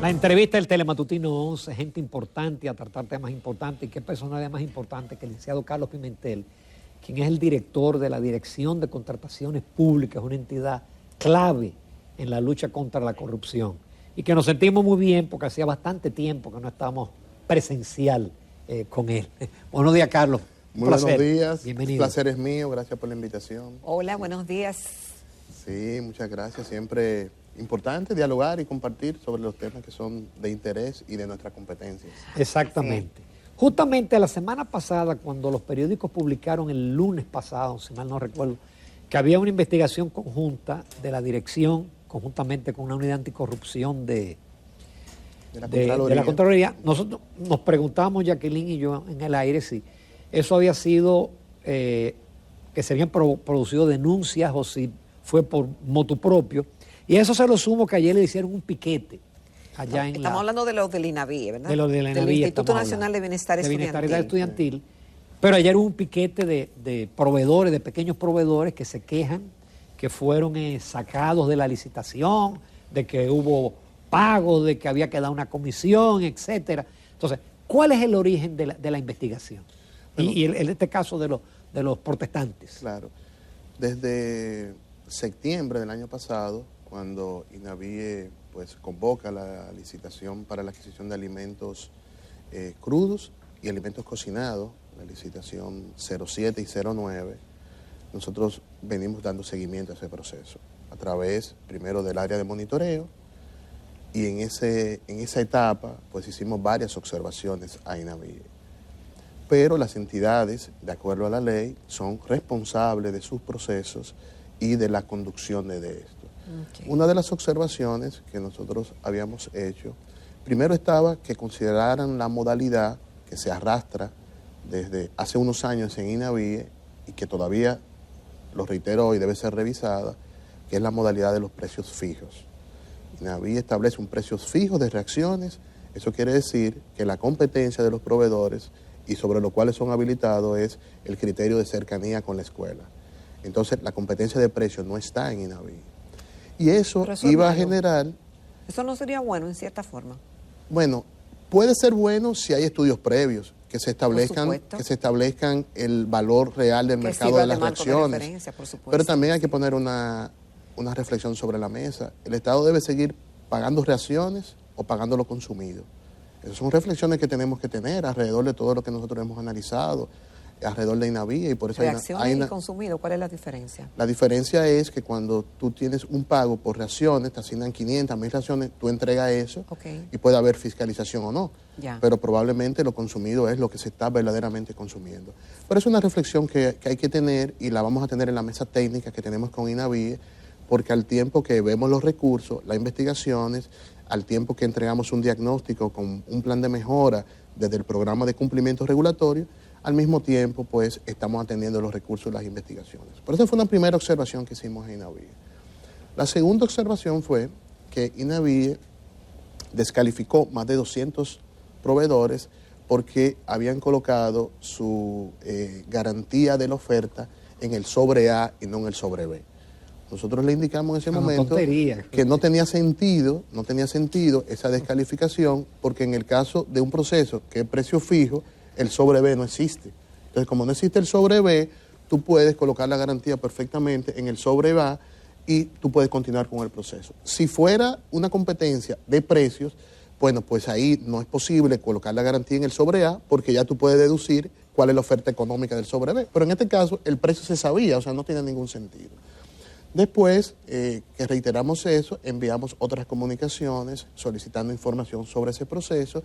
La entrevista del Telematutino 11, gente importante a tratar temas importantes. ¿Y qué personalidad más importante que el licenciado Carlos Pimentel, quien es el director de la Dirección de Contrataciones Públicas, una entidad clave en la lucha contra la corrupción? Y que nos sentimos muy bien porque hacía bastante tiempo que no estábamos presencial con él. Buenos días, Carlos. Muy buenos días. Bienvenido. El placer es mío. Gracias por la invitación. Hola, buenos días. Sí, muchas gracias. Siempre importante dialogar y compartir sobre los temas que son de interés y de nuestras competencias. Exactamente. Justamente la semana pasada, cuando los periódicos publicaron el lunes pasado, si mal no recuerdo, que había una investigación conjunta de la dirección, conjuntamente con una unidad anticorrupción de la Contraloría, nosotros nos preguntábamos, Jacqueline y yo, en el aire, si eso había sido, que se habían producido denuncias o si fue por motu propio. Y eso se lo sumo que ayer le hicieron un piquete allá en Estamos hablando de los del INAVIE, ¿verdad? De los del INAVIE. Del Instituto Nacional de Bienestar Estudiantil. Pero ayer hubo un piquete de proveedores, de pequeños proveedores que se quejan que fueron sacados de la licitación, de que hubo pagos, de que había que dar una comisión, etcétera. Entonces, ¿cuál es el origen de la investigación? Bueno, y en este caso de los protestantes. Claro. Desde septiembre del año pasado, cuando INAVIE pues convoca la licitación para la adquisición de alimentos crudos y alimentos cocinados, la licitación 07 y 09, nosotros venimos dando seguimiento a ese proceso a través primero del área de monitoreo, y en esa etapa pues hicimos varias observaciones a INAVIE. Pero las entidades, de acuerdo a la ley, son responsables de sus procesos y de la conducción de esto. Okay. Una de las observaciones que nosotros habíamos hecho, primero estaba que consideraran la modalidad que se arrastra desde hace unos años en INAVIE y que todavía, lo reitero hoy, debe ser revisada, que es la modalidad de los precios fijos. INAVIE establece un precio fijo de reacciones. Eso quiere decir que la competencia de los proveedores y sobre los cuales son habilitados es el criterio de cercanía con la escuela. Entonces, la competencia de precios no está en INAVIE. Y eso iba a generar... ¿Eso no sería bueno en cierta forma? Bueno, puede ser bueno si hay estudios previos que se establezcan el valor real del mercado de las reacciones. Pero también hay que poner una reflexión sobre la mesa. El Estado debe seguir pagando reacciones o pagando lo consumido. Esas son reflexiones que tenemos que tener alrededor de todo lo que nosotros hemos analizado, alrededor de INAVIE. Y por eso reacciones y consumido, ¿cuál es la diferencia? La diferencia es que cuando tú tienes un pago por reacciones, te asignan 500, 1000 reacciones, tú entregas eso y puede haber fiscalización o no. Pero probablemente lo consumido es lo que se está verdaderamente consumiendo. Pero es una reflexión que hay que tener y la vamos a tener en la mesa técnica que tenemos con INAVIE, porque al tiempo que vemos los recursos, las investigaciones, al tiempo que entregamos un diagnóstico con un plan de mejora desde el programa de cumplimiento regulatorio, al mismo tiempo pues estamos atendiendo los recursos y las investigaciones. Por eso fue una primera observación que hicimos en INAVIE. La segunda observación fue que INAVIE descalificó más de 200 proveedores porque habían colocado su garantía de la oferta en el sobre A y no en el sobre B. Nosotros le indicamos en ese momento que no tenía sentido esa descalificación, porque en el caso de un proceso que es precio fijo, el sobre B no existe. Entonces, como no existe el sobre B, tú puedes colocar la garantía perfectamente en el sobre A y tú puedes continuar con el proceso. Si fuera una competencia de precios, bueno, pues ahí no es posible colocar la garantía en el sobre A porque ya tú puedes deducir cuál es la oferta económica del sobre B. Pero en este caso, el precio se sabía, o sea, no tiene ningún sentido. Después que reiteramos eso, enviamos otras comunicaciones solicitando información sobre ese proceso,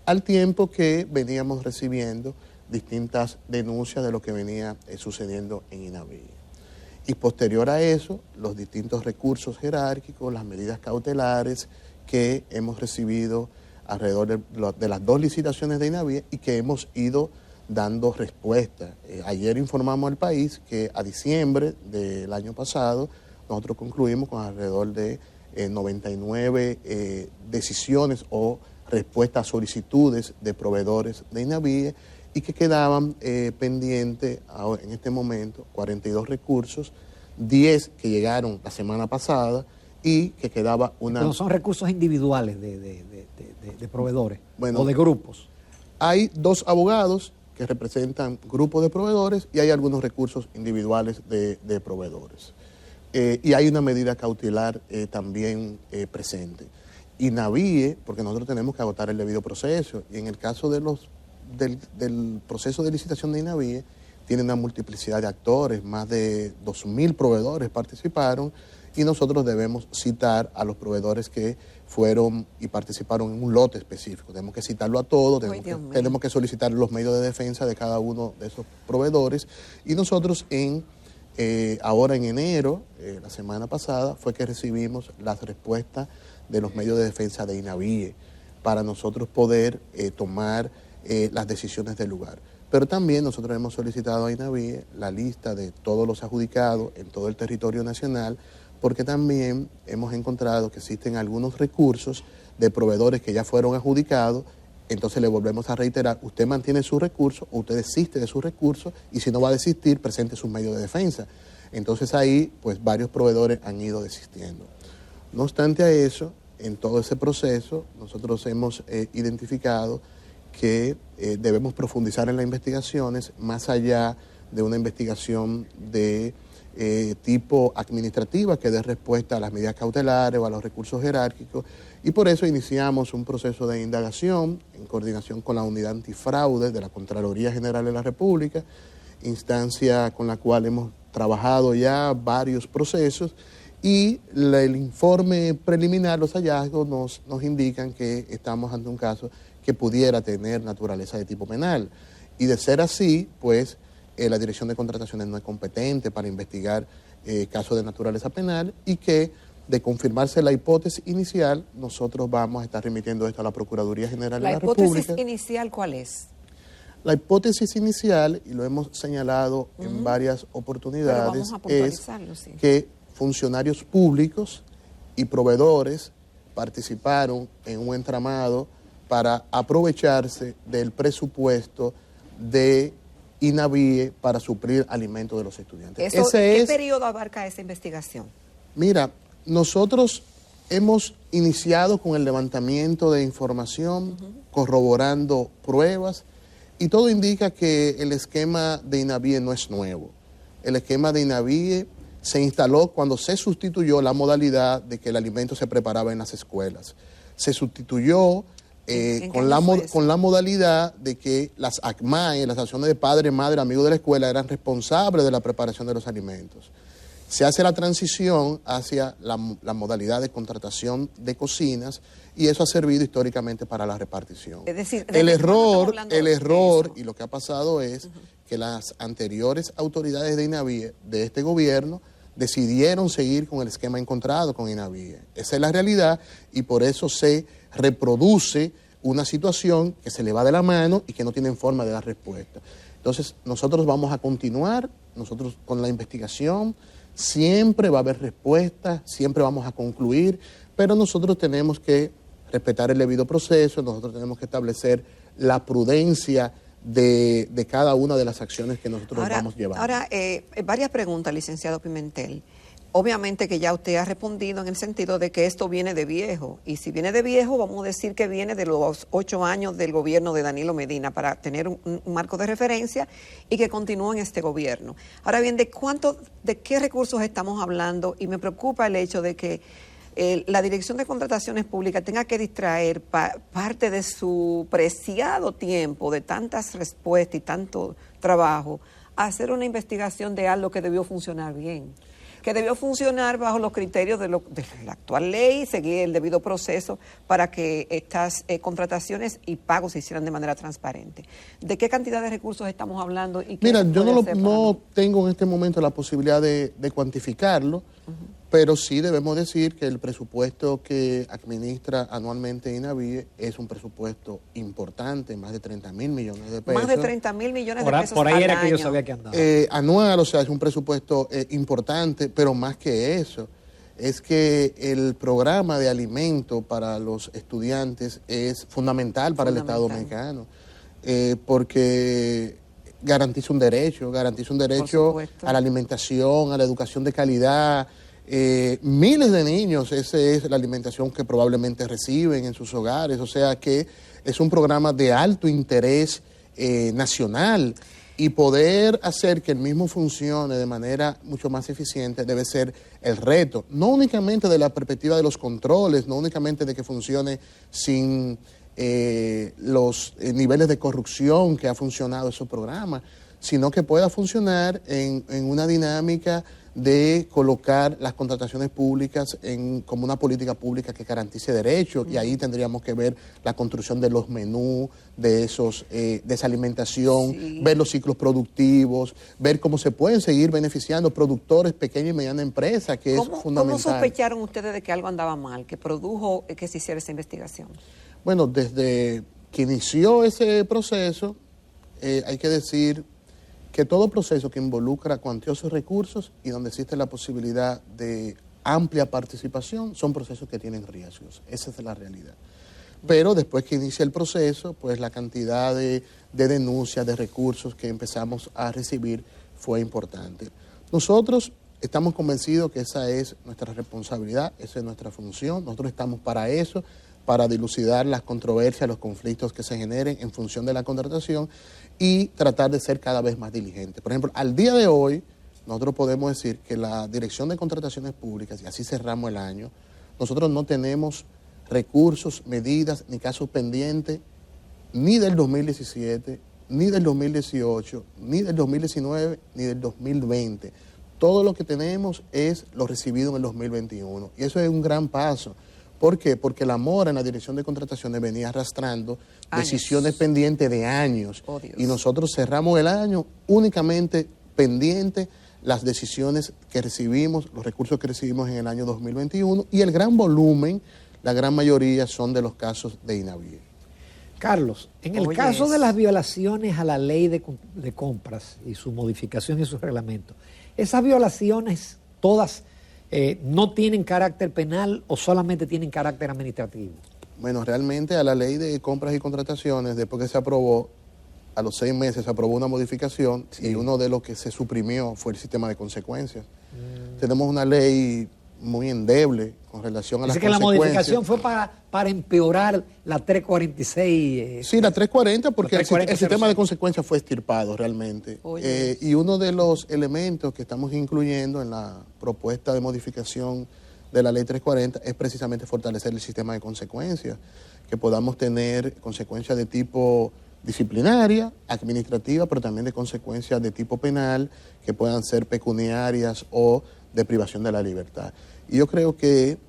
al tiempo que veníamos recibiendo distintas denuncias de lo que venía sucediendo en INAVIE. Y posterior a eso, los distintos recursos jerárquicos, las medidas cautelares que hemos recibido alrededor de las dos licitaciones de INAVIE y que hemos ido dando respuesta. Ayer informamos al país que a diciembre del año pasado nosotros concluimos con alrededor de 99 decisiones o respuestas a solicitudes de proveedores de INAVIE y que quedaban pendientes en este momento 42 recursos, 10 que llegaron la semana pasada y que quedaba una... No son recursos individuales de proveedores Bueno, o de grupos? Hay 2 abogados que representan grupos de proveedores y hay algunos recursos individuales de proveedores. Y hay una medida cautelar también presente. INAVIE, porque nosotros tenemos que agotar el debido proceso, y en el caso de del proceso de licitación de INAVIE, tiene una multiplicidad de actores, más de 2.000 proveedores participaron, y nosotros debemos citar a los proveedores que fueron y participaron en un lote específico. Tenemos que citarlo a todos, tenemos que solicitar los medios de defensa de cada uno de esos proveedores, y nosotros ahora en enero, la semana pasada, fue que recibimos las respuestas de los medios de defensa de INAVIE para nosotros poder tomar las decisiones del lugar. Pero también nosotros hemos solicitado a INAVIE la lista de todos los adjudicados en todo el territorio nacional, porque también hemos encontrado que existen algunos recursos de proveedores que ya fueron adjudicados. Entonces le volvemos a reiterar, usted mantiene su recurso o usted desiste de su recurso, y si no va a desistir, presente sus medios de defensa. Entonces ahí, pues varios proveedores han ido desistiendo. No obstante a eso, en todo ese proceso, nosotros hemos identificado que debemos profundizar en las investigaciones más allá de una investigación de tipo administrativa que dé respuesta a las medidas cautelares o a los recursos jerárquicos, y por eso iniciamos un proceso de indagación en coordinación con la Unidad Antifraude de la Contraloría General de la República, instancia con la cual hemos trabajado ya varios procesos, y el informe preliminar, los hallazgos nos indican que estamos ante un caso que pudiera tener naturaleza de tipo penal, y de ser así, pues la Dirección de Contrataciones no es competente para investigar casos de naturaleza penal, y que, de confirmarse la hipótesis inicial, nosotros vamos a estar remitiendo esto a la Procuraduría General de la República. ¿La hipótesis inicial cuál es? La hipótesis inicial, y lo hemos señalado en varias oportunidades, es que funcionarios públicos y proveedores participaron en un entramado para aprovecharse del presupuesto de INAVIE para suplir alimentos de los estudiantes. ¿Qué periodo abarca esa investigación? Mira, nosotros hemos iniciado con el levantamiento de información, corroborando pruebas, y todo indica que el esquema de INAVIE no es nuevo. El esquema de INAVIE se instaló cuando se sustituyó la modalidad de que el alimento se preparaba en las escuelas. Se sustituyó con la modalidad de que las ACMAE, las acciones de padre, madre, amigos de la escuela, eran responsables de la preparación de los alimentos. Se hace la transición hacia la modalidad de contratación de cocinas, y eso ha servido históricamente para la repartición. Es decir, el error y lo que ha pasado es que las anteriores autoridades de INAVIE, de este gobierno, decidieron seguir con el esquema encontrado con INAVIE. Esa es la realidad, y por eso se reproduce una situación que se le va de la mano y que no tienen forma de dar respuesta. Entonces, nosotros vamos a continuar, nosotros con la investigación, siempre va a haber respuesta, siempre vamos a concluir, pero nosotros tenemos que respetar el debido proceso, nosotros tenemos que establecer la prudencia de cada una de las acciones que nosotros vamos llevando. Ahora, varias preguntas, licenciado Pimentel. Obviamente que ya usted ha respondido en el sentido de que esto viene de viejo, y si viene de viejo, vamos a decir que viene de los 8 años del gobierno de Danilo Medina, para tener un marco de referencia, y que continúe en este gobierno. Ahora bien, ¿de qué recursos estamos hablando? Y me preocupa el hecho de que la Dirección de Contrataciones Públicas tenga que distraer parte de su preciado tiempo, de tantas respuestas y tanto trabajo, a hacer una investigación de algo que debió funcionar bien, que debió funcionar bajo los criterios de la actual ley, y seguir el debido proceso para que estas contrataciones y pagos se hicieran de manera transparente. ¿De qué cantidad de recursos estamos hablando? Y qué Mira, yo no tengo en este momento la posibilidad de cuantificarlo, pero sí debemos decir que el presupuesto que administra anualmente INAVIE es un presupuesto importante, más de 30.000 millones de pesos. Más de 30.000 millones de pesos por ahí era año. Que yo sabía que andaba. Anual, o sea, es un presupuesto importante, pero más que eso, es que el programa de alimento para los estudiantes es fundamental para el Estado dominicano, porque garantiza un derecho a la alimentación, a la educación de calidad. miles de niños, esa es la alimentación que probablemente reciben en sus hogares, o sea que es un programa de alto interés nacional, y poder hacer que el mismo funcione de manera mucho más eficiente debe ser el reto, no únicamente de la perspectiva de los controles, no únicamente de que funcione sin los niveles de corrupción que ha funcionado ese programa, sino que pueda funcionar en una dinámica de colocar las contrataciones públicas como una política pública que garantice derechos, y ahí tendríamos que ver la construcción de los menús, de esa alimentación, ver los ciclos productivos, ver cómo se pueden seguir beneficiando productores, pequeñas y medianas empresas, que es fundamental. ¿Cómo sospecharon ustedes de que algo andaba mal, que produjo que se hiciera esa investigación? Bueno, desde que inició ese proceso, hay que decir que todo proceso que involucra cuantiosos recursos y donde existe la posibilidad de amplia participación son procesos que tienen riesgos. Esa es la realidad. Pero después que inicia el proceso, pues la cantidad de denuncias, de recursos que empezamos a recibir fue importante. Nosotros estamos convencidos que esa es nuestra responsabilidad, esa es nuestra función. Nosotros estamos para eso, para dilucidar las controversias, los conflictos que se generen en función de la contratación y tratar de ser cada vez más diligentes. Por ejemplo, al día de hoy, nosotros podemos decir que la Dirección de Contrataciones Públicas, y así cerramos el año, nosotros no tenemos recursos, medidas, ni casos pendientes, ni del 2017, ni del 2018, ni del 2019, ni del 2020. Todo lo que tenemos es lo recibido en el 2021, y eso es un gran paso. ¿Por qué? Porque la mora en la Dirección de Contrataciones venía arrastrando decisiones pendientes de años. Oh, y nosotros cerramos el año únicamente pendiente las decisiones que recibimos, los recursos que recibimos en el año 2021, y el gran volumen, la gran mayoría son de los casos de INAVIE. Carlos, en el caso de las violaciones a la ley de compras y su modificación y su reglamento, esas violaciones todas ¿no tienen carácter penal o solamente tienen carácter administrativo? Bueno, realmente a la ley de compras y contrataciones, después que se aprobó, a los 6 meses se aprobó una modificación, y uno de los que se suprimió fue el sistema de consecuencias. Tenemos una ley muy endeble con relación a las consecuencias. Que la modificación fue para empeorar la 346. Sí, la 340, porque el sistema de consecuencias fue extirpado realmente. Y uno de los elementos que estamos incluyendo en la propuesta de modificación de la ley 340 es precisamente fortalecer el sistema de consecuencias, que podamos tener consecuencias de tipo disciplinaria, administrativa, pero también de consecuencias de tipo penal, que puedan ser pecuniarias o de privación de la libertad. Y yo creo que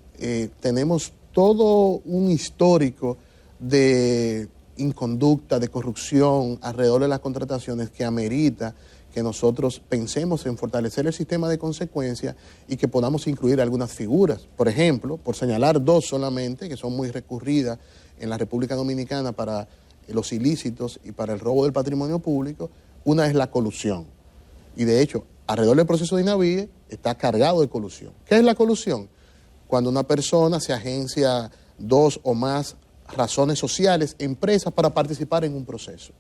tenemos todo un histórico de inconducta, de corrupción alrededor de las contrataciones que amerita que nosotros pensemos en fortalecer el sistema de consecuencias y que podamos incluir algunas figuras. Por ejemplo, por señalar 2 solamente, que son muy recurridas en la República Dominicana para los ilícitos y para el robo del patrimonio público, una es la colusión. Y de hecho, alrededor del proceso de INAVIE está cargado de colusión. ¿Qué es la colusión? Cuando una persona se agencia 2 o más razones sociales, empresas, para participar en un proceso.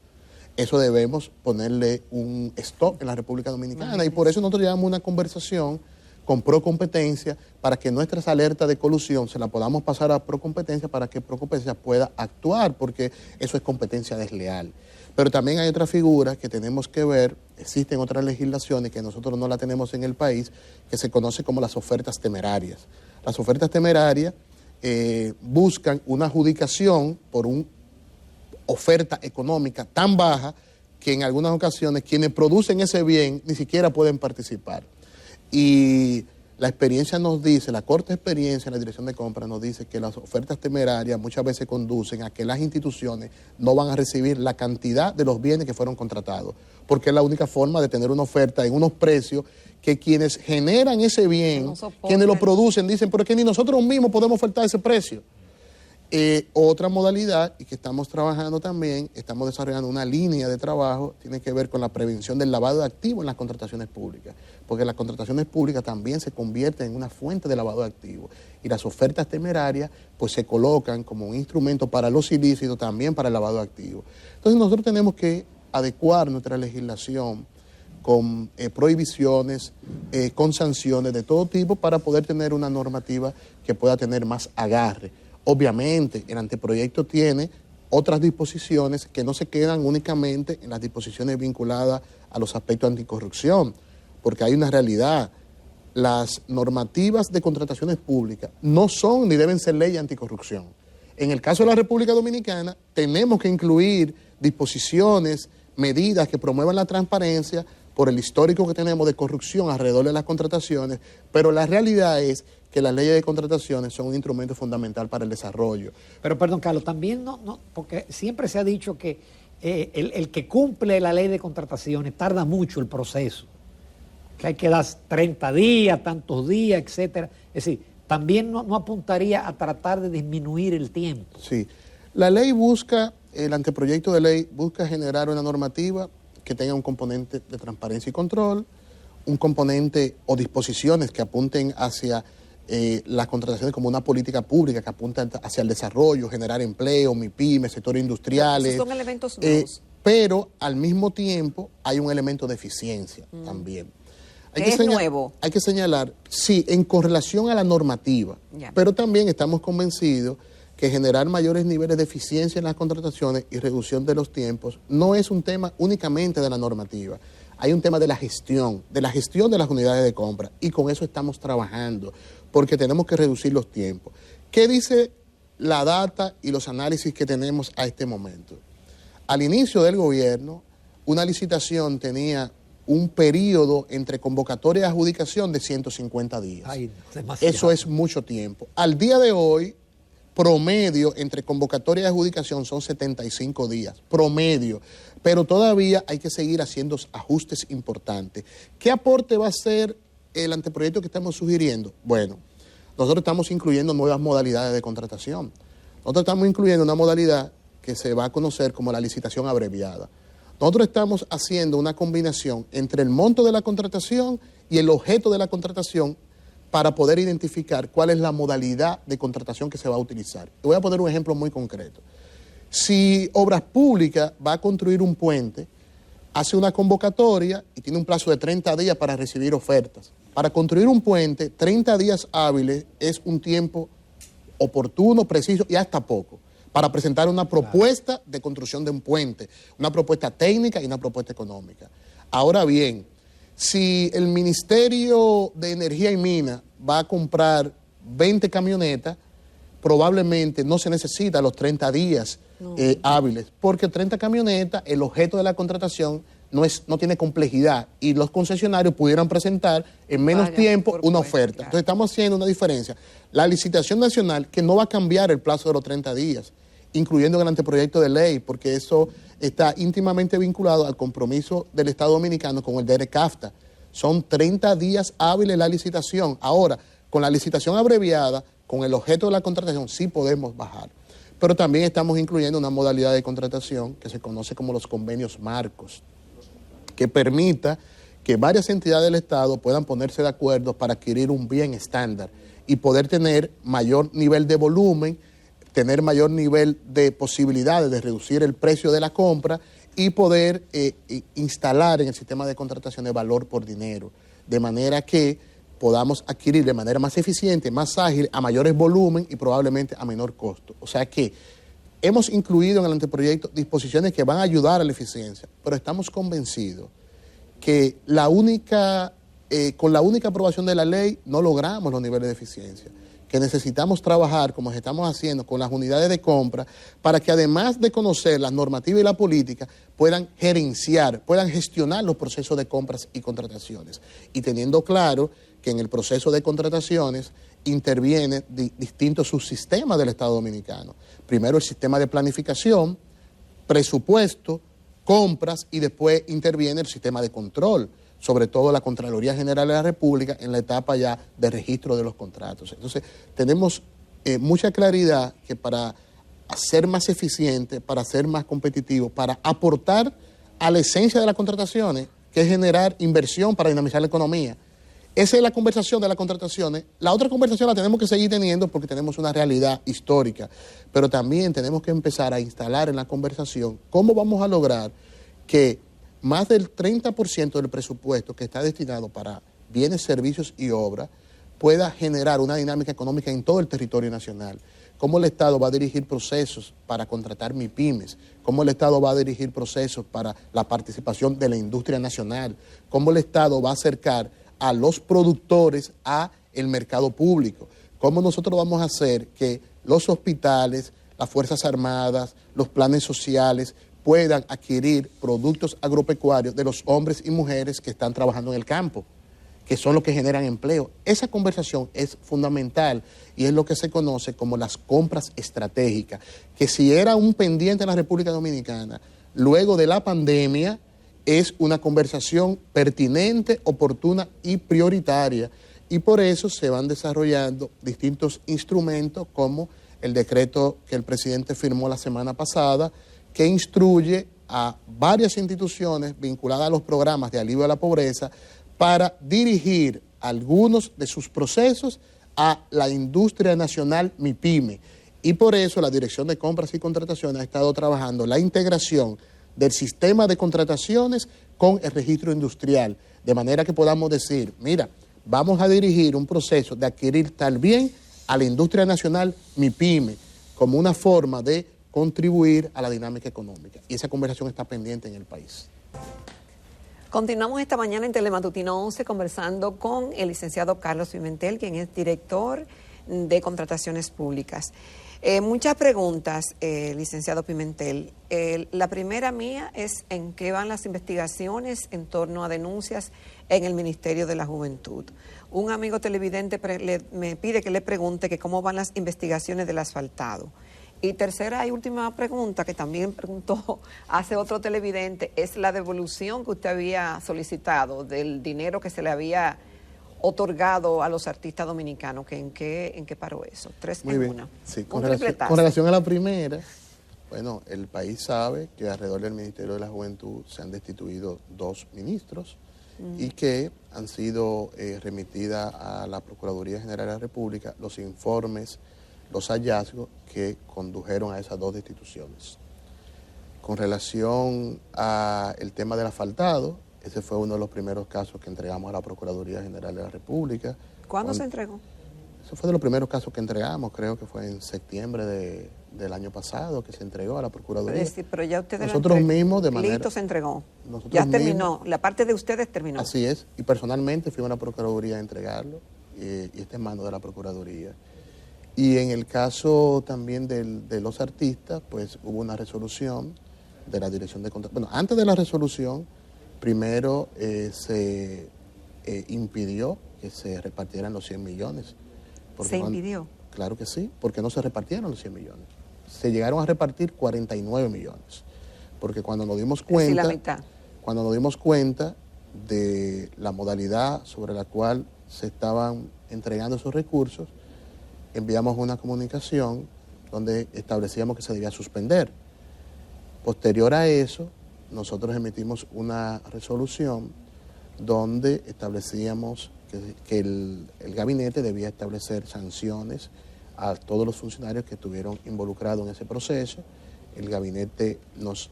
Eso debemos ponerle un stop en la República Dominicana, y por eso nosotros llevamos una conversación con Procompetencia para que nuestras alertas de colusión se las podamos pasar a Procompetencia para que Procompetencia pueda actuar, porque eso es competencia desleal. Pero también hay otra figura que tenemos que ver, existen otras legislaciones que nosotros no la tenemos en el país, que se conoce como las ofertas temerarias. Las ofertas temerarias buscan una adjudicación por una oferta económica tan baja que en algunas ocasiones quienes producen ese bien ni siquiera pueden participar. Y la experiencia nos dice, la corta experiencia en la Dirección de Compras nos dice que las ofertas temerarias muchas veces conducen a que las instituciones no van a recibir la cantidad de los bienes que fueron contratados, porque es la única forma de tener una oferta en unos precios que quienes generan ese bien, quienes lo producen, dicen, pero es que ni nosotros mismos podemos ofertar ese precio. Otra modalidad, y que estamos trabajando también, estamos desarrollando una línea de trabajo, tiene que ver con la prevención del lavado de activos en las contrataciones públicas, porque las contrataciones públicas también se convierten en una fuente de lavado de activos, y las ofertas temerarias pues se colocan como un instrumento para los ilícitos, también para el lavado de activos. Entonces nosotros tenemos que adecuar nuestra legislación con prohibiciones, con sanciones de todo tipo para poder tener una normativa que pueda tener más agarre. Obviamente, el anteproyecto tiene otras disposiciones que no se quedan únicamente en las disposiciones vinculadas a los aspectos anticorrupción, porque hay una realidad. Las normativas de contrataciones públicas no son ni deben ser leyes anticorrupción. En el caso de la República Dominicana, tenemos que incluir disposiciones, medidas que promuevan la transparencia por el histórico que tenemos de corrupción alrededor de las contrataciones, pero la realidad es que las leyes de contrataciones son un instrumento fundamental para el desarrollo. Pero perdón, Carlos, también porque siempre se ha dicho que el que cumple la ley de contrataciones tarda mucho el proceso, que hay que dar 30 días, tantos días, etcétera. Es decir, también no apuntaría a tratar de disminuir el tiempo. Sí, la ley busca, el anteproyecto de ley busca generar una normativa que tenga un componente de transparencia y control, un componente o disposiciones que apunten hacia las contrataciones como una política pública que apunta hacia el desarrollo, generar empleo, MIPYME, sectores industriales. Esos son elementos nuevos. Pero al mismo tiempo hay un elemento de eficiencia también. ¿Qué es nuevo? Hay que señalar, sí, en correlación a la normativa, pero también estamos convencidos que generar mayores niveles de eficiencia en las contrataciones y reducción de los tiempos no es un tema únicamente de la normativa. Hay un tema de la gestión de las unidades de compra, y con eso estamos trabajando, porque tenemos que reducir los tiempos. ¿Qué dice la data y los análisis que tenemos a este momento? Al inicio del gobierno, una licitación tenía un periodo entre convocatoria y adjudicación de 150 días. Ay, demasiado. Eso es mucho tiempo. Al día de hoy, promedio entre convocatoria y adjudicación son 75 días, promedio. Pero todavía hay que seguir haciendo ajustes importantes. ¿Qué aporte va a hacer el anteproyecto que estamos sugiriendo? Bueno, nosotros estamos incluyendo nuevas modalidades de contratación. Nosotros estamos incluyendo una modalidad que se va a conocer como la licitación abreviada. Nosotros estamos haciendo una combinación entre el monto de la contratación y el objeto de la contratación para poder identificar cuál es la modalidad de contratación que se va a utilizar. Te voy a poner un ejemplo muy concreto. Si Obras Públicas va a construir un puente, hace una convocatoria y tiene un plazo de 30 días para recibir ofertas. Para construir un puente, 30 días hábiles es un tiempo oportuno, preciso y hasta poco, para presentar una propuesta de construcción de un puente, una propuesta técnica y una propuesta económica. Ahora bien, si el Ministerio de Energía y Minas va a comprar 20 camionetas, probablemente no se necesita los 30 días hábiles, porque 30 camionetas, el objeto de la contratación no tiene complejidad y los concesionarios pudieran presentar en menos tiempo una oferta. Claro. Entonces estamos haciendo una diferencia. La licitación nacional, que no va a cambiar el plazo de los 30 días, incluyendo en el anteproyecto de ley, porque eso está íntimamente vinculado al compromiso del Estado Dominicano con el DERECAFTA. Son 30 días hábiles la licitación. Ahora, con la licitación abreviada, con el objeto de la contratación, sí podemos bajar. Pero también estamos incluyendo una modalidad de contratación que se conoce como los convenios marcos, que permita que varias entidades del Estado puedan ponerse de acuerdo para adquirir un bien estándar y poder tener mayor nivel de volumen, tener mayor nivel de posibilidades de reducir el precio de la compra y poder instalar en el sistema de contratación de valor por dinero, de manera que podamos adquirir de manera más eficiente, más ágil, a mayores volumen y probablemente a menor costo. O sea que hemos incluido en el anteproyecto disposiciones que van a ayudar a la eficiencia, pero estamos convencidos que con la única aprobación de la ley no logramos los niveles de eficiencia, que necesitamos trabajar, como estamos haciendo, con las unidades de compra, para que además de conocer las normativas y la política, puedan gerenciar, puedan gestionar los procesos de compras y contrataciones. Y teniendo claro que en el proceso de contrataciones intervienen distintos subsistemas del Estado Dominicano. Primero el sistema de planificación, presupuesto, compras, y después interviene el sistema de control, sobre todo la Contraloría General de la República en la etapa ya de registro de los contratos. Entonces, tenemos mucha claridad que para ser más eficiente, para ser más competitivo, para aportar a la esencia de las contrataciones, que es generar inversión para dinamizar la economía. Esa es la conversación de las contrataciones. La otra conversación la tenemos que seguir teniendo porque tenemos una realidad histórica, pero también tenemos que empezar a instalar en la conversación cómo vamos a lograr que más del 30% del presupuesto que está destinado para bienes, servicios y obras pueda generar una dinámica económica en todo el territorio nacional. Cómo el Estado va a dirigir procesos para contratar MIPYMES, cómo el Estado va a dirigir procesos para la participación de la industria nacional, cómo el Estado va a acercar a los productores a el mercado público, cómo nosotros vamos a hacer que los hospitales, las Fuerzas Armadas, los planes sociales puedan adquirir productos agropecuarios de los hombres y mujeres que están trabajando en el campo, que son los que generan empleo. Esa conversación es fundamental y es lo que se conoce como las compras estratégicas, que si era un pendiente en la República Dominicana, luego de la pandemia, es una conversación pertinente, oportuna y prioritaria. Y por eso se van desarrollando distintos instrumentos como el decreto que el presidente firmó la semana pasada, que instruye a varias instituciones vinculadas a los programas de alivio a la pobreza para dirigir algunos de sus procesos a la industria nacional MIPYME. Y por eso la Dirección de Compras y Contrataciones ha estado trabajando la integración del sistema de contrataciones con el registro industrial, de manera que podamos decir, mira, vamos a dirigir un proceso de adquirir tal bien a la industria nacional MIPYME como una forma de contribuir a la dinámica económica. Y esa conversación está pendiente en el país. Continuamos esta mañana en Telematutino 11 conversando con el licenciado Carlos Pimentel, quien es director de Contrataciones Públicas. Muchas preguntas, licenciado Pimentel. La primera mía es en qué van las investigaciones en torno a denuncias en el Ministerio de la Juventud. Un amigo televidente me pide que le pregunte que cómo van las investigaciones del asfaltado. Y tercera y última pregunta, que también preguntó hace otro televidente, es la devolución que usted había solicitado del dinero que se le había otorgado a los artistas dominicanos, que ¿en qué paró eso? Tres Muy en bien. una. Sí, con relación a la primera, bueno, el país sabe que alrededor del Ministerio de la Juventud se han destituido 2 ministros y que han sido remitidas a la Procuraduría General de la República los informes, los hallazgos que condujeron a esas 2 destituciones. Con relación al tema del asfaltado, ese fue uno de los primeros casos que entregamos a la Procuraduría General de la República. ¿Cuándo se entregó? Eso fue de los primeros casos que entregamos, creo que fue en septiembre del año pasado que se entregó a la Procuraduría. Pero ya ustedes nosotros mismos de manera... Listo, se entregó. Ya terminó, la parte de ustedes terminó. Así es, y personalmente fui a la Procuraduría a entregarlo, y está en manos de la Procuraduría. Y en el caso también de los artistas, pues hubo una resolución de la Dirección de Contrataciones. Bueno, antes de la resolución, primero se impidió que se repartieran los 100 millones. ¿Se impidió? Claro que sí, porque no se repartieron los 100 millones. Se llegaron a repartir 49 millones. Porque cuando nos dimos cuenta... Sí, la mitad. Cuando nos dimos cuenta de la modalidad sobre la cual se estaban entregando esos recursos, enviamos una comunicación donde establecíamos que se debía suspender. Posterior a eso, nosotros emitimos una resolución donde establecíamos que el gabinete debía establecer sanciones a todos los funcionarios que estuvieron involucrados en ese proceso. El gabinete nos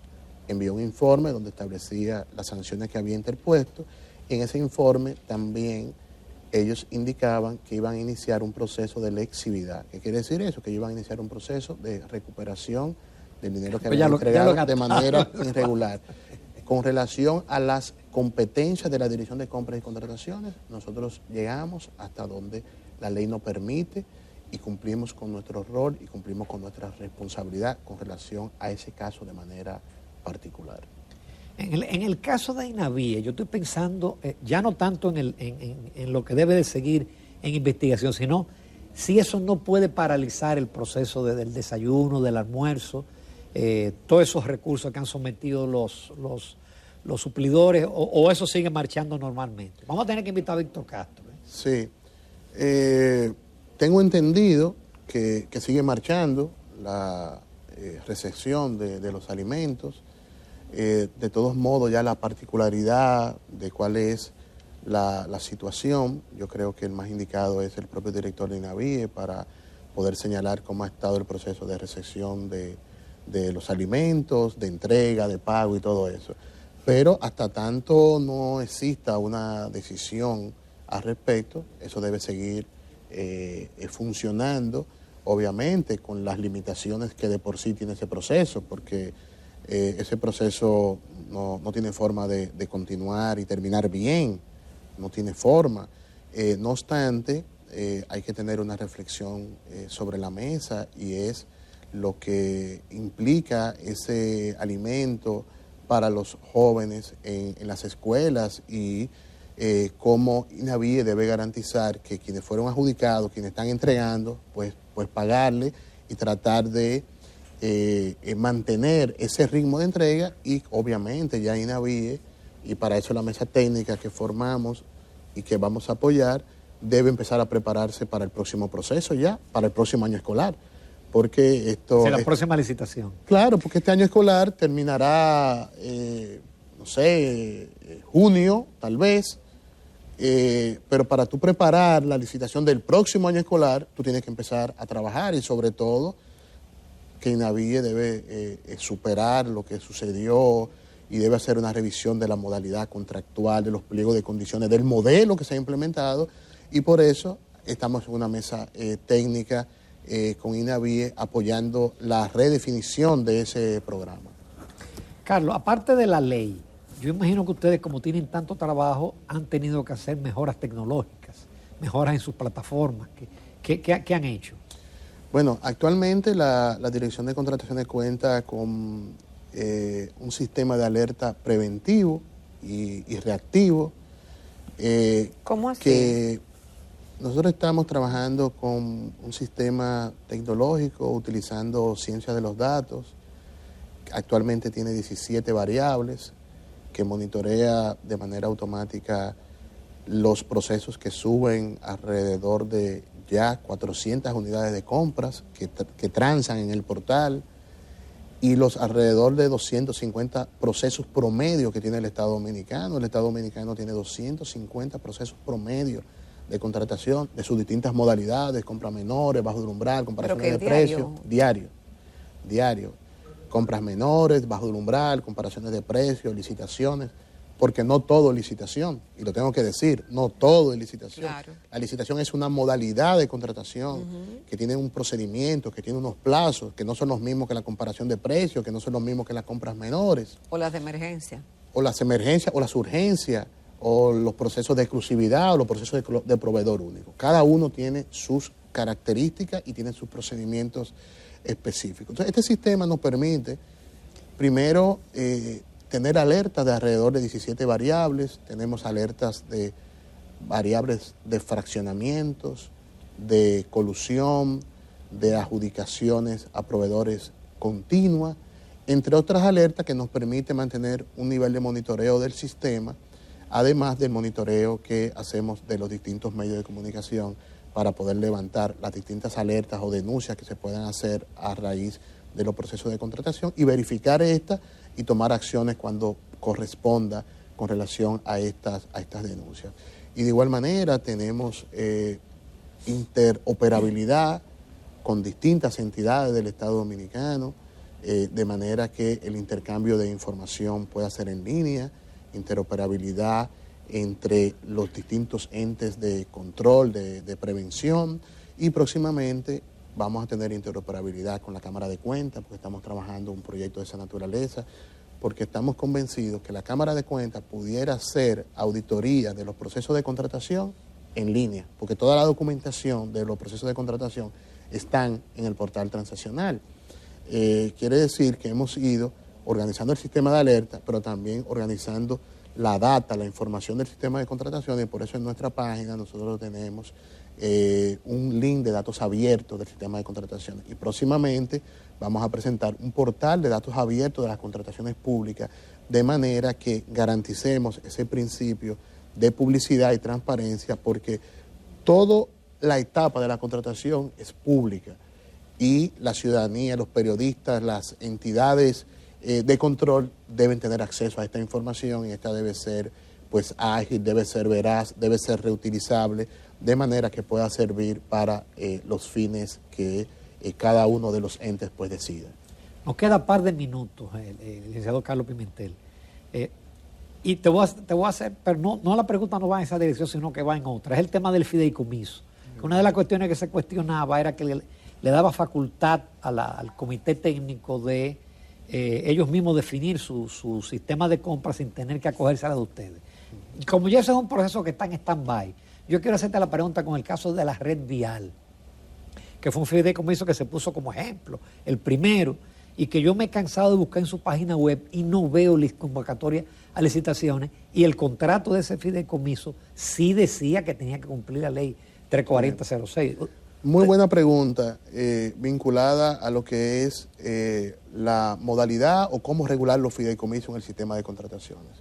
envió un informe donde establecía las sanciones que había interpuesto. En ese informe también ellos indicaban que iban a iniciar un proceso de lexividad. ¿Qué quiere decir eso? Que iban a iniciar un proceso de recuperación del dinero que habían entregado de manera irregular. Con relación a las competencias de la Dirección de Compras y Contrataciones, nosotros llegamos hasta donde la ley nos permite y cumplimos con nuestro rol y cumplimos con nuestra responsabilidad con relación a ese caso de manera particular. En el caso de INAVIE, yo estoy pensando ya no tanto en lo que debe de seguir en investigación, sino si eso no puede paralizar el proceso del desayuno, del almuerzo, todos esos recursos que han sometido los suplidores, o eso sigue marchando normalmente. Vamos a tener que invitar a Víctor Castro. Sí, tengo entendido que sigue marchando la recepción de los alimentos. De todos modos, ya la particularidad de cuál es la situación, yo creo que el más indicado es el propio director de INAVIE para poder señalar cómo ha estado el proceso de recepción de los alimentos, de entrega, de pago y todo eso. Pero hasta tanto no exista una decisión al respecto, eso debe seguir funcionando, obviamente con las limitaciones que de por sí tiene ese proceso, porque ese proceso no tiene forma de continuar y terminar bien, no tiene forma. No obstante, hay que tener una reflexión sobre la mesa, y es lo que implica ese alimento para los jóvenes en las escuelas, y cómo INAVIE debe garantizar que quienes fueron adjudicados, quienes están entregando, pues pagarle y tratar de mantener ese ritmo de entrega. Y obviamente ya INAVIE, y para eso la mesa técnica que formamos y que vamos a apoyar, debe empezar a prepararse para el próximo proceso ya, para el próximo año escolar. Porque esto... la próxima licitación. Claro, porque este año escolar terminará, no sé, junio, tal vez, pero para tú preparar la licitación del próximo año escolar, tú tienes que empezar a trabajar, y sobre todo que INAVIE debe superar lo que sucedió y debe hacer una revisión de la modalidad contractual, de los pliegos de condiciones, del modelo que se ha implementado, y por eso estamos en una mesa técnica con INAVIE apoyando la redefinición de ese programa. Carlos, aparte de la ley, yo imagino que ustedes, como tienen tanto trabajo, han tenido que hacer mejoras tecnológicas, mejoras en sus plataformas. ¿Qué han hecho? Bueno, actualmente la Dirección de Contrataciones cuenta con un sistema de alerta preventivo y reactivo. ¿Cómo así? Que nosotros estamos trabajando con un sistema tecnológico utilizando ciencia de los datos. Actualmente tiene 17 variables que monitorea de manera automática los procesos que suben alrededor de ya 400 unidades de compras que transan en el portal, y los alrededor de 250 procesos promedio que tiene el Estado Dominicano. El Estado Dominicano tiene 250 procesos promedio de contratación de sus distintas modalidades: compras menores, bajo del umbral, comparaciones de precios. Diario. Compras menores, bajo del umbral, comparaciones de precios, licitaciones, porque no todo es licitación, y lo tengo que decir, no todo es licitación. Claro. La licitación es una modalidad de contratación que tiene un procedimiento, que tiene unos plazos, que no son los mismos que la comparación de precios, que no son los mismos que las compras menores. O las de emergencia. O las emergencias, o las urgencias, o los procesos de exclusividad, o los procesos de proveedor único. Cada uno tiene sus características y tiene sus procedimientos específicos. Entonces, este sistema nos permite, primero, tener alertas de alrededor de 17 variables. Tenemos alertas de variables de fraccionamientos, de colusión, de adjudicaciones a proveedores continua, entre otras alertas que nos permite mantener un nivel de monitoreo del sistema, además del monitoreo que hacemos de los distintos medios de comunicación para poder levantar las distintas alertas o denuncias que se puedan hacer a raíz de los procesos de contratación, y verificar estas y tomar acciones cuando corresponda con relación a estas denuncias. Y de igual manera tenemos interoperabilidad con distintas entidades del Estado Dominicano, de manera que el intercambio de información pueda ser en línea, interoperabilidad entre los distintos entes de control, de prevención, y próximamente vamos a tener interoperabilidad con la Cámara de Cuentas, porque estamos trabajando un proyecto de esa naturaleza, porque estamos convencidos que la Cámara de Cuentas pudiera hacer auditoría de los procesos de contratación en línea, porque toda la documentación de los procesos de contratación están en el portal transaccional. Quiere decir que hemos ido organizando el sistema de alerta, pero también organizando la data, la información del sistema de contratación, y por eso en nuestra página nosotros tenemos un link de datos abiertos del sistema de contratación, y próximamente vamos a presentar un portal de datos abiertos de las contrataciones públicas, de manera que garanticemos ese principio de publicidad y transparencia, porque toda la etapa de la contratación es pública, y la ciudadanía, los periodistas, las entidades de control deben tener acceso a esta información, y esta debe ser pues ágil, debe ser veraz, debe ser reutilizable, de manera que pueda servir para los fines que cada uno de los entes pues decida. Nos queda par de minutos, licenciado Carlos Pimentel. Y te voy a hacer, pero no la pregunta no va en esa dirección, sino que va en otra. Es el tema del fideicomiso. Que una de las cuestiones que se cuestionaba era que le daba facultad al comité técnico de ellos mismos definir su sistema de compra sin tener que acogerse a la de ustedes. Y como ya ese es un proceso que está en stand-by, yo quiero hacerte la pregunta con el caso de la red vial, que fue un fideicomiso que se puso como ejemplo, el primero, y que yo me he cansado de buscar en su página web y no veo convocatoria a licitaciones, y el contrato de ese fideicomiso sí decía que tenía que cumplir la ley 34006. Muy buena pregunta, vinculada a lo que es la modalidad o cómo regular los fideicomisos en el sistema de contrataciones.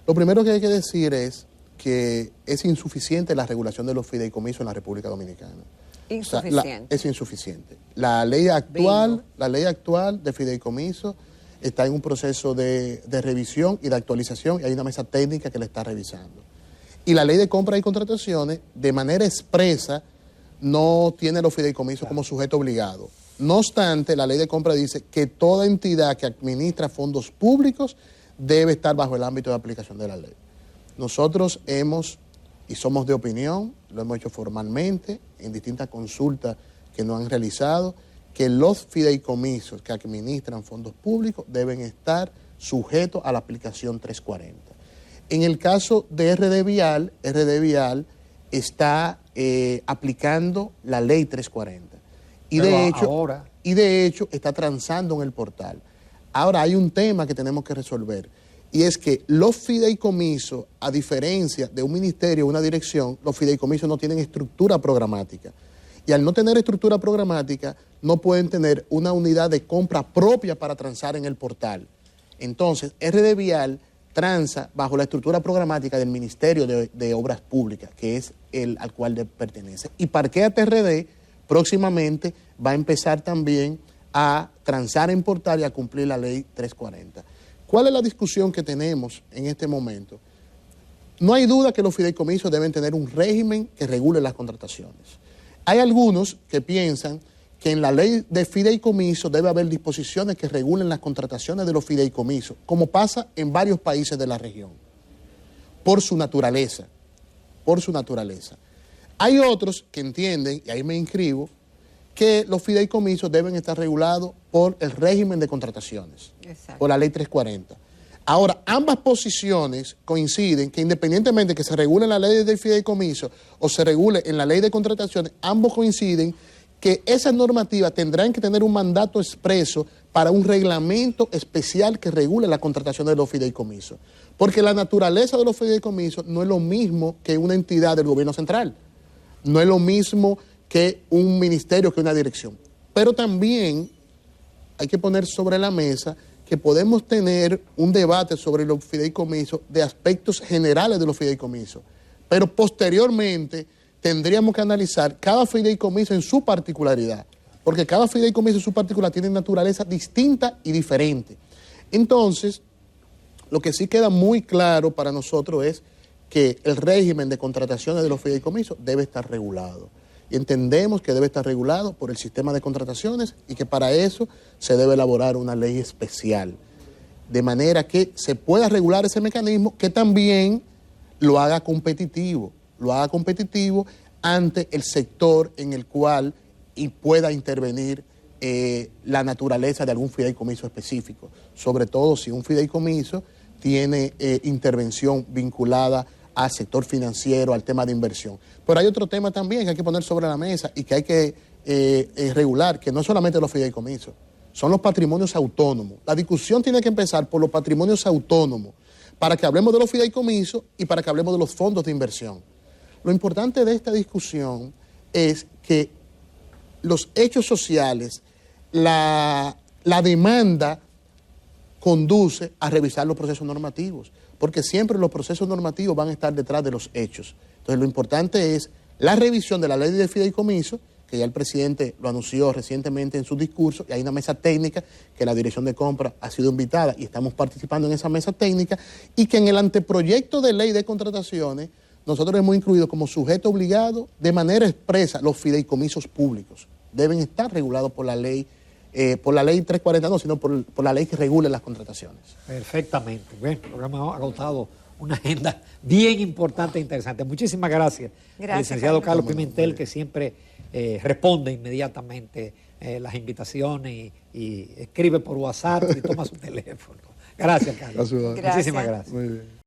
Lo primero que hay que decir es que es insuficiente la regulación de los fideicomisos en la República Dominicana. Insuficiente. O sea, es insuficiente. La ley actual de fideicomiso está en un proceso de revisión y de actualización, y hay una mesa técnica que la está revisando. Y la ley de compras y contrataciones, de manera expresa, no tiene los fideicomisos como sujeto obligado. No obstante, la ley de compra dice que toda entidad que administra fondos públicos debe estar bajo el ámbito de aplicación de la ley. Nosotros y somos de opinión, lo hemos hecho formalmente en distintas consultas que nos han realizado, que los fideicomisos que administran fondos públicos deben estar sujetos a la aplicación 340. En el caso de RD Vial está aplicando la ley 340. Y de hecho está transando en el portal. Ahora hay un tema que tenemos que resolver, y es que los fideicomisos, a diferencia de un ministerio o una dirección, los fideicomisos no tienen estructura programática. Y al no tener estructura programática, no pueden tener una unidad de compra propia para transar en el portal. Entonces, RD Vial transa bajo la estructura programática del Ministerio de Obras Públicas, que es el al cual pertenece. Y Parquéate RD próximamente va a empezar también a transar en portal y a cumplir la ley 340. ¿Cuál es la discusión que tenemos en este momento? No hay duda que los fideicomisos deben tener un régimen que regule las contrataciones. Hay algunos que piensan que en la ley de fideicomisos debe haber disposiciones que regulen las contrataciones de los fideicomisos, como pasa en varios países de la región, por su naturaleza. Hay otros que entienden, y ahí me inscribo, que los fideicomisos deben estar regulados por el régimen de contrataciones, exacto, por la ley 340. Ahora, ambas posiciones coinciden que independientemente que se regule en la ley de fideicomiso o se regule en la ley de contrataciones, ambos coinciden que esas normativas tendrán que tener un mandato expreso para un reglamento especial que regule la contratación de los fideicomisos. Porque la naturaleza de los fideicomisos no es lo mismo que una entidad del gobierno central, no es lo mismo que un ministerio, que una dirección. Pero también hay que poner sobre la mesa que podemos tener un debate sobre los fideicomisos de aspectos generales de los fideicomisos, pero posteriormente tendríamos que analizar cada fideicomiso en su particularidad, porque cada fideicomiso en su particular tiene naturaleza distinta y diferente. Entonces, lo que sí queda muy claro para nosotros es que el régimen de contrataciones de los fideicomisos debe estar regulado. Y entendemos que debe estar regulado por el sistema de contrataciones y que para eso se debe elaborar una ley especial, de manera que se pueda regular ese mecanismo, que también lo haga competitivo ante el sector en el cual pueda intervenir la naturaleza de algún fideicomiso específico, sobre todo si un fideicomiso tiene intervención vinculada al sector financiero, al tema de inversión. Pero hay otro tema también que hay que poner sobre la mesa y que hay que regular, que no es solamente los fideicomisos, son los patrimonios autónomos. La discusión tiene que empezar por los patrimonios autónomos, para que hablemos de los fideicomisos y para que hablemos de los fondos de inversión. Lo importante de esta discusión es que los hechos sociales, la demanda conduce a revisar los procesos normativos, porque siempre los procesos normativos van a estar detrás de los hechos. Entonces, lo importante es la revisión de la ley de fideicomiso, que ya el presidente lo anunció recientemente en su discurso, y hay una mesa técnica que la Dirección de Compra ha sido invitada y estamos participando en esa mesa técnica, y que en el anteproyecto de ley de contrataciones nosotros hemos incluido como sujeto obligado de manera expresa los fideicomisos públicos. Deben estar regulados por la ley por la ley 340 no, sino por la ley que regule las contrataciones. Perfectamente. Bueno, el programa ha agotado una agenda bien importante e interesante. Muchísimas gracias, al licenciado Carlos Pimentel, que siempre responde inmediatamente las invitaciones y escribe por WhatsApp y toma su teléfono. Gracias, Carlos. Muchísimas gracias. Muy bien.